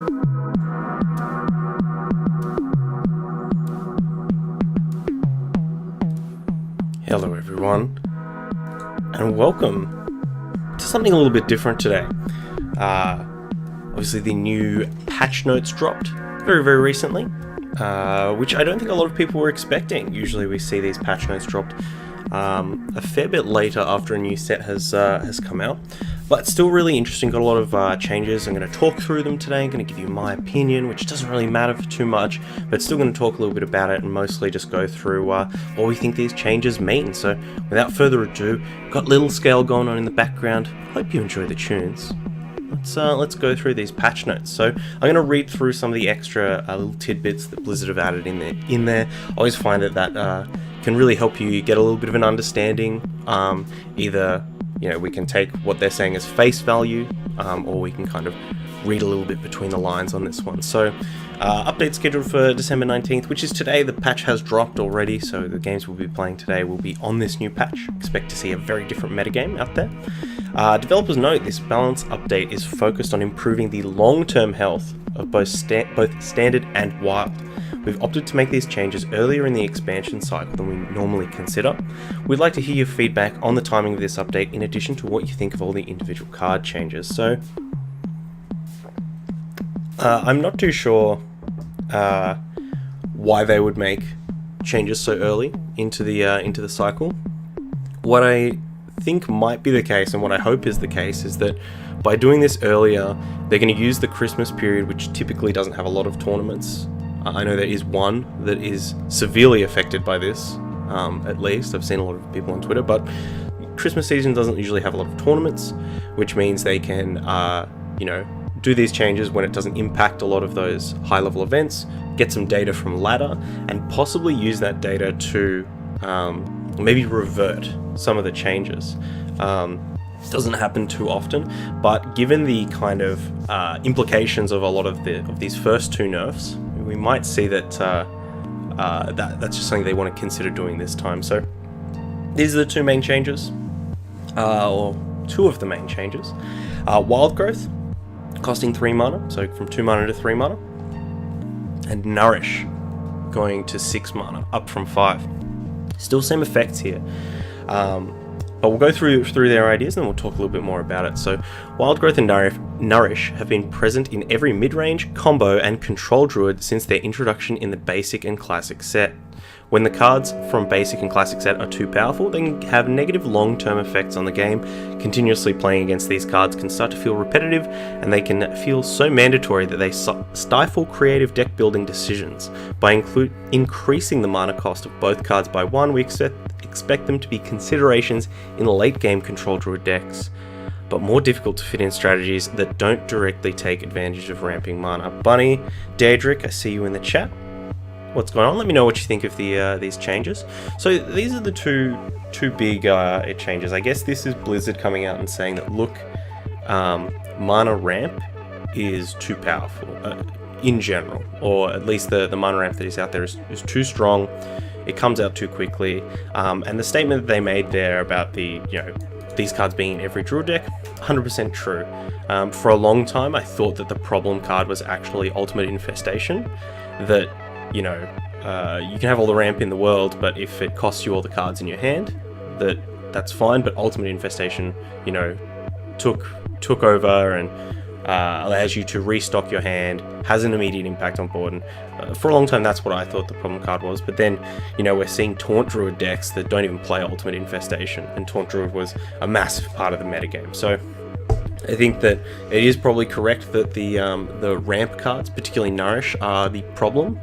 Hello everyone, and welcome to something a little bit different today. Obviously the new patch notes dropped very recently, which I don't think a lot of people were expecting. Usually we see these patch notes dropped a fair bit later after a new set has come out, but still really interesting. Got a lot of changes. I'm going to talk through them today. I'm going to give you my opinion, which doesn't really matter for too much, but still going to talk a little bit about it and mostly just go through what we think these changes mean. So without further ado, got Little Scale going on in the background. Hope you enjoy the tunes. Let's go through these patch notes. So I'm going to read through some of the extra little tidbits that Blizzard have added in there. I always find that can really help you get a little bit of an understanding. Either we can take what they're saying as face value, or we can kind of read a little bit between the lines on this one. So update scheduled for December 19th, which is today. The patch has dropped already, so the games we'll be playing today will be on this new patch. Expect to see a very different metagame out there. Developers note this balance update is focused on improving the long-term health of both standard and wild. We've opted to make these changes earlier in the expansion cycle than we normally consider. We'd like to hear your feedback on the timing of this update, in addition to what you think of all the individual card changes. So, I'm not too sure why they would make changes so early into the cycle. What I think might be the case, and what I hope is the case, is that by doing this earlier, they're going to use the Christmas period, which typically doesn't have a lot of tournaments. I know there is one that is severely affected by this, at least. I've seen a lot of people on Twitter, but Christmas season doesn't usually have a lot of tournaments, which means they can, do these changes when it doesn't impact a lot of those high-level events, get some data from ladder, and possibly use that data to maybe revert some of the changes. It doesn't happen too often, but given the kind of implications of a lot of these first two nerfs, we might see that that's just something they want to consider doing this time. So these are the two main changes, or two of the main changes. Wild Growth, costing 3 mana, so from 2 mana to 3 mana, and Nourish, going to 6 mana, up from 5. Still same effects here. But we'll go through their ideas and then we'll talk a little bit more about it. So, Wild Growth and Nourish have been present in every mid-range, combo, and control druid since their introduction in the Basic and Classic set. When the cards from Basic and Classic set are too powerful, they can have negative long-term effects on the game. Continuously playing against these cards can start to feel repetitive, and they can feel so mandatory that they stifle creative deck-building decisions. By increasing the mana cost of both cards by 1, we expect them to be considerations in late-game control druid decks, but more difficult to fit in strategies that don't directly take advantage of ramping mana. Bunny, Daedric, I see you in the chat. What's going on? Let me know what you think of these changes. So these are the two big changes. I guess this is Blizzard coming out and saying that, look, mana ramp is too powerful in general, or at least the mana ramp that is out there is too strong. It comes out too quickly, and the statement that they made there about these cards being in every druid deck, 100% true. For a long time, I thought that the problem card was actually Ultimate Infestation. That you can have all the ramp in the world, but if it costs you all the cards in your hand, that's fine. But Ultimate Infestation, took over and allows you to restock your hand, has an immediate impact on board, and for a long time that's what I thought the problem card was. But then, we're seeing Taunt Druid decks that don't even play Ultimate Infestation, and Taunt Druid was a massive part of the metagame. So I think that it is probably correct that the ramp cards, particularly Nourish, are the problem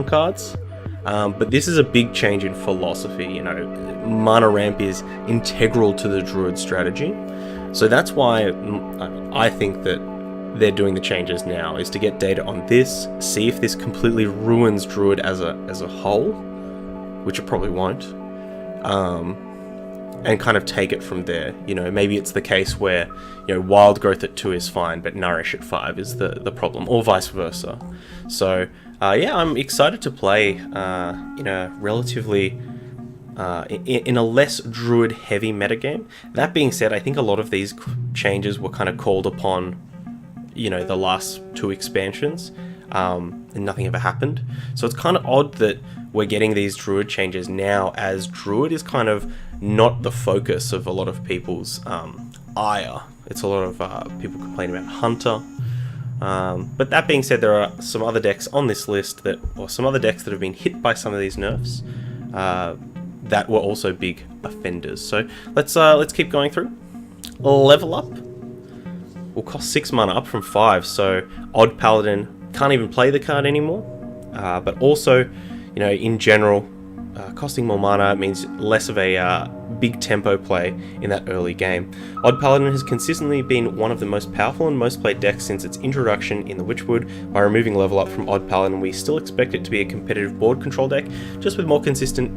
cards. But this is a big change in philosophy. Mana ramp is integral to the druid strategy. So that's why I think that they're doing the changes now, is to get data on this, see if this completely ruins druid as a whole, which it probably won't, and kind of take it from there. Maybe it's the case where Wild Growth at 2 is fine, but Nourish at 5 is the problem, or vice versa. So I'm excited to play in a relatively in a less druid heavy metagame. That being said, I think a lot of these changes were kind of called upon the last 2 expansions, and nothing ever happened. So it's kind of odd that we're getting these Druid changes now, as Druid is kind of not the focus of a lot of people's ire. It's a lot of people complain about Hunter. But that being said, there are some other decks on this list or some other decks that have been hit by some of these nerfs that were also big offenders. So let's keep going through. Level Up will cost 6 mana, up from 5. So Odd Paladin can't even play the card anymore. But also, in general, costing more mana means less of a big tempo play in that early game. Odd Paladin has consistently been one of the most powerful and most played decks since its introduction in the Witchwood. By removing Level Up from Odd Paladin, we still expect it to be a competitive board control deck, just with more consistent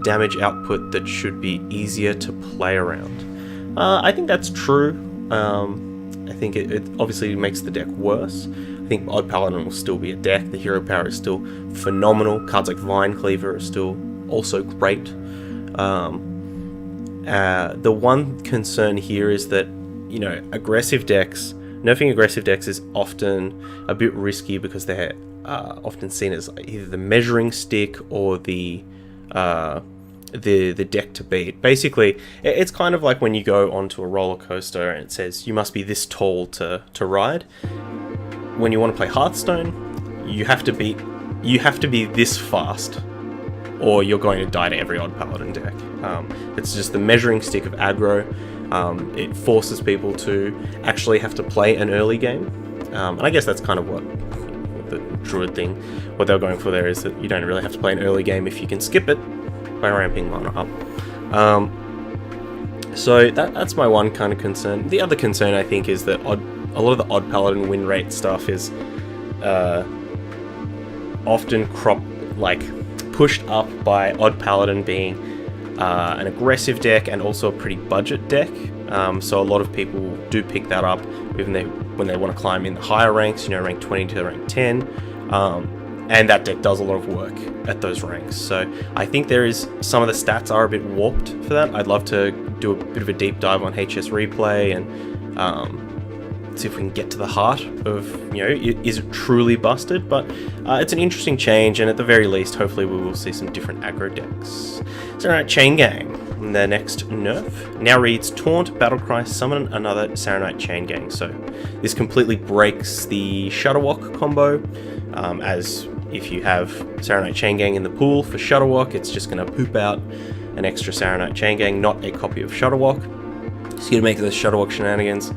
damage output that should be easier to play around. I think that's true. I think it obviously makes the deck worse. I think Odd Paladin will still be a deck. The hero power is still phenomenal. Cards like Vine Cleaver are still also great. The one concern here is that, nerfing aggressive decks is often a bit risky because they're often seen as either the measuring stick or the deck to beat. Basically, it's kind of like when you go onto a roller coaster and it says you must be this tall to ride. When you want to play Hearthstone, you have to be this fast, or you're going to die to every Odd Paladin deck. It's just the measuring stick of aggro. It forces people to actually have to play an early game, and I guess that's kind of what the Druid thing, what they're going for there, is that you don't really have to play an early game if you can skip it by ramping mana up. So that's my one kind of concern. The other concern, I think, is that a lot of the Odd Paladin win rate stuff is often pushed up by Odd Paladin being an aggressive deck and also a pretty budget deck. So a lot of people do pick that up when they want to climb in the higher ranks, rank 20 to rank 10. And that deck does a lot of work at those ranks. So I think some of the stats are a bit warped for that. I'd love to do a bit of a deep dive on HS Replay and see if we can get to the heart of, is it truly busted? But it's an interesting change, and at the very least, hopefully we will see some different aggro decks. Saronite Chain Gang, the next nerf, now reads Taunt, Battlecry, Summon another Saronite Chain Gang. So this completely breaks the Shudderwock combo, as if you have Saronite Chain Gang in the pool for Shudderwock, it's just going to poop out an extra Saronite Chain Gang, not a copy of Shudderwock. So you to make the Shudderwock shenanigans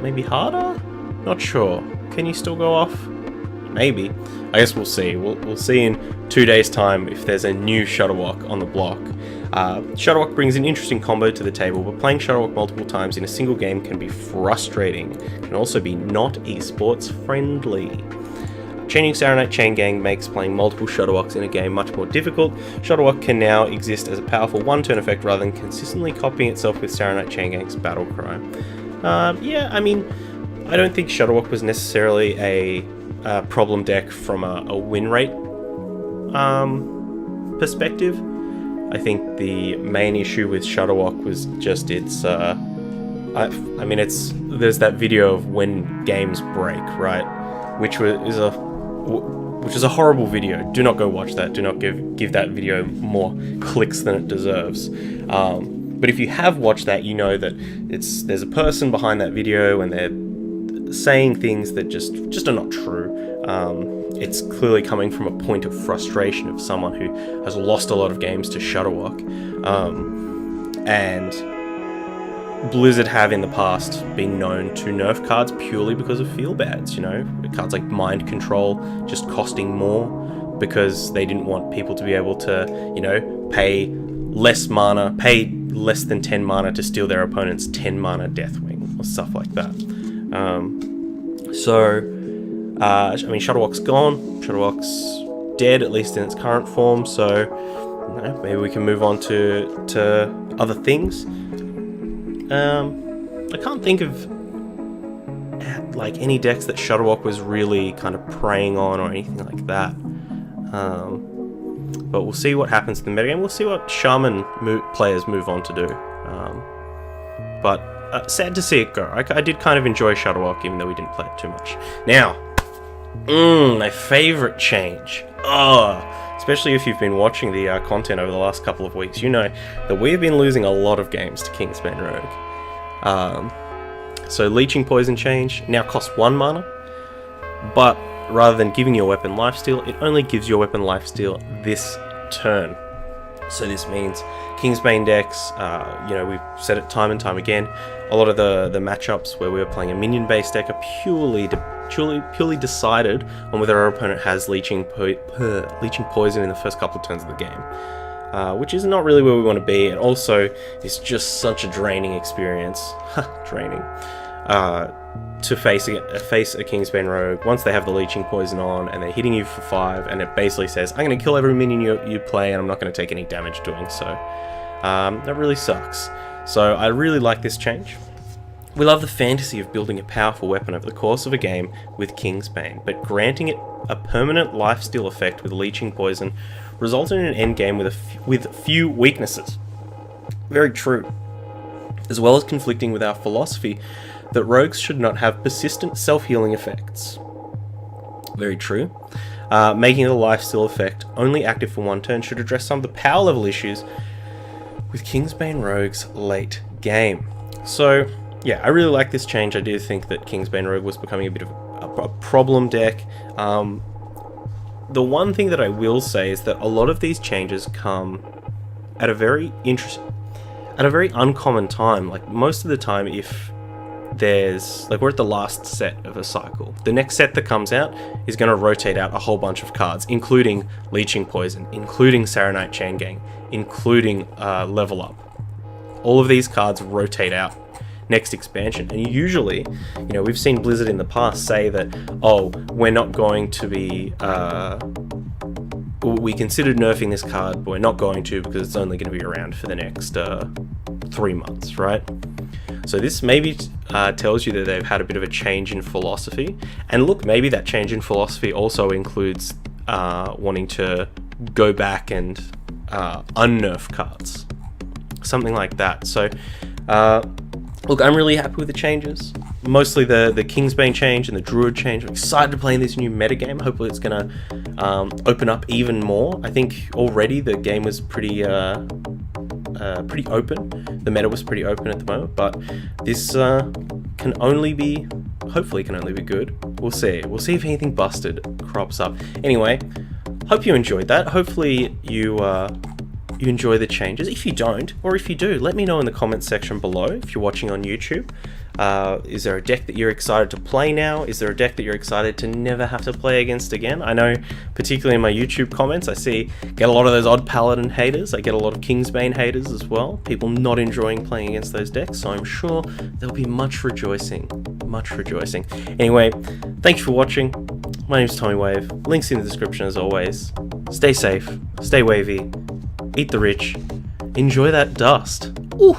maybe harder? Not sure. Can you still go off? Maybe. I guess we'll see. We'll see in 2 days' time if there's a new Shudderwock on the block. Shudderwock brings an interesting combo to the table, but playing Shudderwock multiple times in a single game can be frustrating. It can also be not esports friendly. Chaining Saronite Chain Gang makes playing multiple Shudderwocks in a game much more difficult. Shudderwock can now exist as a powerful one-turn effect rather than consistently copying itself with Saronite Chain Gang's Battlecry. I don't think Shudderwock was necessarily a problem deck from a win rate perspective. I think the main issue with Shudderwock was just its there's that video of when games break, right? Which is a horrible video. Do not go watch that. Do not give that video more clicks than it deserves. But if you have watched that, you know that there's a person behind that video and they're saying things that just are not true. It's clearly coming from a point of frustration of someone who has lost a lot of games to Shudderwock. And Blizzard have in the past been known to nerf cards purely because of feel bads, cards like Mind Control just costing more because they didn't want people to be able to, pay less than 10 mana to steal their opponent's 10 mana Deathwing or stuff like that. Shudderwock's gone. Shudderwock's dead, at least in its current form, so maybe we can move on to other things. I can't think of any decks that Shudderwock was really kind of preying on or anything like that. But we'll see what happens in the metagame. We'll see what Shaman players move on to do. But sad to see it go. I did kind of enjoy Shutterwalk, even though we didn't play it too much. Now, my favorite change. Especially if you've been watching the content over the last couple of weeks, you know that we've been losing a lot of games to Kingsbane Rogue. So Leeching Poison change now costs 1 mana, but rather than giving your weapon lifesteal, it only gives your weapon lifesteal this turn. So this means Kingsbane decks, we've said it time and time again, a lot of the matchups where we were playing a minion-based deck are purely decided on whether our opponent has Leeching Poison in the first couple of turns of the game, which is not really where we want to be, and also it's just such a draining experience, to face a Kingsbane Rogue once they have the Leeching Poison on and they're hitting you for 5, and it basically says, I'm going to kill every minion you play and I'm not going to take any damage doing so. That really sucks. So I really like this change. We love the fantasy of building a powerful weapon over the course of a game with Kingsbane, but granting it a permanent lifesteal effect with Leeching Poison results in an endgame with few weaknesses. Very true. As well as conflicting with our philosophy that rogues should not have persistent self-healing effects. Very true. Making the lifesteal effect only active for 1 turn should address some of the power level issues with Kingsbane Rogue's late game. So, yeah, I really like this change. I do think that Kingsbane Rogue was becoming a bit of a problem deck. The one thing that I will say is that a lot of these changes come at a very uncommon time. Like, most of the time, if we're at the last set of a cycle, the next set that comes out is going to rotate out a whole bunch of cards, including Leeching Poison, including Saronite Chain Gang, including Level Up. All of these cards rotate out next expansion, and usually, we've seen Blizzard in the past say that, we're not going to be, we considered nerfing this card, but we're not going to because it's only going to be around for the next 3 months, right? So this maybe tells you that they've had a bit of a change in philosophy. And look, maybe that change in philosophy also includes wanting to go back and unnerf cards. Something like that. So, look, I'm really happy with the changes. Mostly the Kingsbane change and the Druid change. I'm excited to play in this new metagame. Hopefully it's going to open up even more. I think already the game was pretty open. The meta was pretty open at the moment, but this hopefully can only be good. We'll see. We'll see if anything busted crops up. Anyway, hope you enjoyed that. Hopefully you enjoy the changes. If you don't, or if you do, let me know in the comments section below if you're watching on YouTube. Is there a deck that you're excited to play now? Is there a deck that you're excited to never have to play against again? I know, particularly in my YouTube comments, I get a lot of those Odd Paladin haters. I get a lot of Kingsbane haters as well. People not enjoying playing against those decks, so I'm sure there'll be much rejoicing. Anyway, thanks for watching. My name's Tommy Wave. Links in the description as always. Stay safe, stay wavy, eat the rich, enjoy that dust. Ooh.